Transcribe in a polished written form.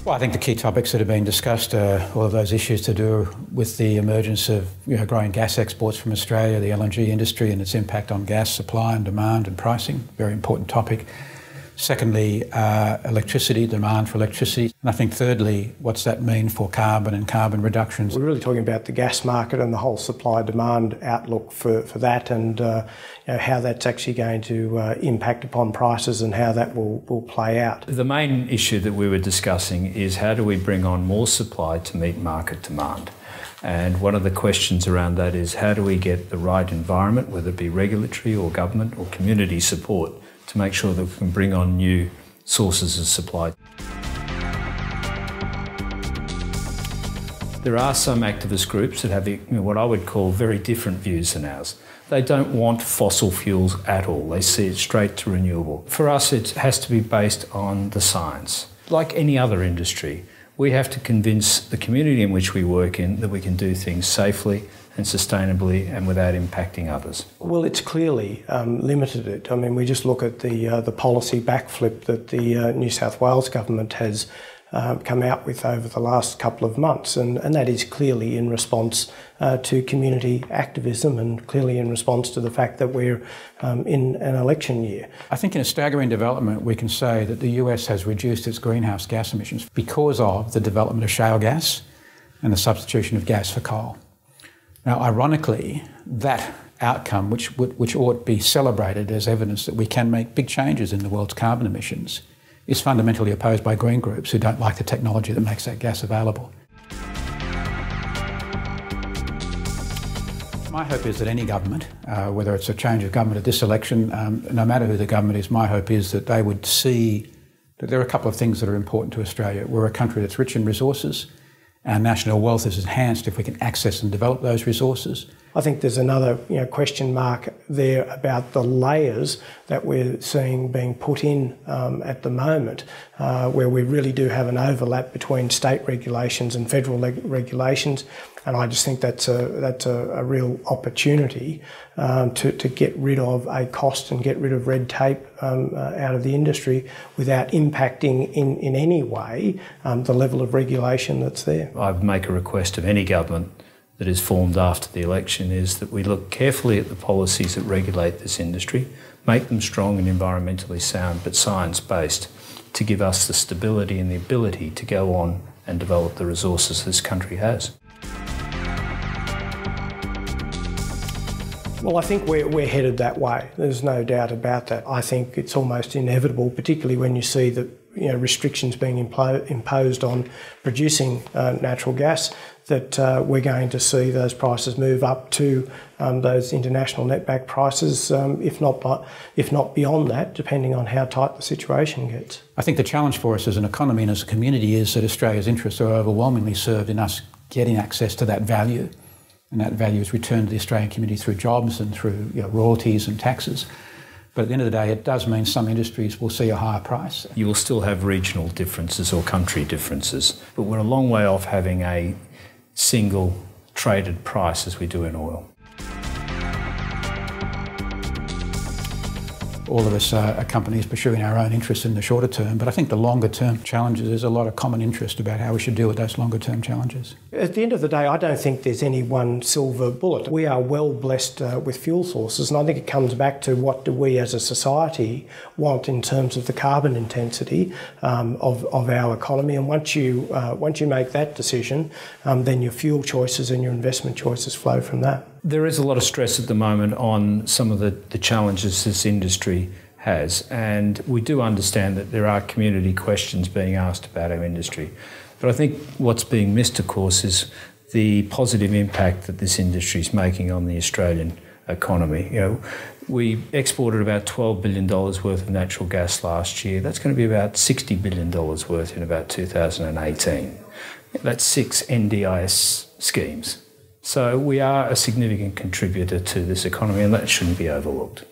Well, I think the key topics that have been discussed are all of those issues to do with the emergence of growing gas exports from Australia, the LNG industry and its impact on gas supply and demand and pricing, very important topic. Secondly, electricity, demand for electricity. And I think thirdly, what's that mean for carbon and carbon reductions? We're really talking about the gas market and the whole supply-demand outlook for that, and how that's actually going to impact upon prices and how that will play out. The main issue that we were discussing is how do we bring on more supply to meet market demand? And one of the questions around that is how do we get the right environment, whether it be regulatory or government or community support, to make sure that we can bring on new sources of supply. There are some activist groups that have what I would call very different views than ours. They don't want fossil fuels at all. They see it straight to renewable. For us, it has to be based on the science. Like any other industry, we have to convince the community in which we work in that we can do things safely and sustainably and without impacting others. Well, it's clearly limited it. I mean, we just look at the policy backflip that the New South Wales government has come out with over the last couple of months, and that is clearly in response to community activism and clearly in response to the fact that we're in an election year. I think in a staggering development we can say that the US has reduced its greenhouse gas emissions because of the development of shale gas and the substitution of gas for coal. Now, ironically, that outcome, which ought to be celebrated as evidence that we can make big changes in the world's carbon emissions, is fundamentally opposed by green groups who don't like the technology that makes that gas available. My hope is that any government, whether it's a change of government at this election, no matter who the government is, my hope is that they would see that there are a couple of things that are important to Australia. We're a country that's rich in resources. Our national wealth is enhanced if we can access and develop those resources. I think there's another question mark there about the layers that we're seeing being put in at the moment, where we really do have an overlap between state regulations and federal regulations. And I just think that's a real opportunity to get rid of a cost and get rid of red tape out of the industry without impacting in any way the level of regulation that's there. I'd make a request of any government that is formed after the election is that we look carefully at the policies that regulate this industry, make them strong and environmentally sound but science-based, to give us the stability and the ability to go on and develop the resources this country has. Well, I think we're headed that way. There's no doubt about that. I think it's almost inevitable, particularly when you see that restrictions being imposed on producing natural gas, that we're going to see those prices move up to those international netback prices, if not beyond that, depending on how tight the situation gets. I think the challenge for us as an economy and as a community is that Australia's interests are overwhelmingly served in us getting access to that value. And that value is returned to the Australian community through jobs and through royalties and taxes. But at the end of the day, it does mean some industries will see a higher price. You will still have regional differences or country differences, but we're a long way off having a single traded price as we do in oil. All of us are companies pursuing our own interests in the shorter term, but I think the longer term challenges, there's a lot of common interest about how we should deal with those longer term challenges. At the end of the day, I don't think there's any one silver bullet. We are well blessed with fuel sources, and I think it comes back to what do we as a society want in terms of the carbon intensity of our economy. And once you make that decision, then your fuel choices and your investment choices flow from that. There is a lot of stress at the moment on some of the challenges this industry has, and we do understand that there are community questions being asked about our industry. But I think what's being missed, of course, is the positive impact that this industry is making on the Australian economy. We exported about $12 billion worth of natural gas last year. That's going to be about $60 billion worth in about 2018. That's 6 NDIS schemes. So we are a significant contributor to this economy, and that shouldn't be overlooked.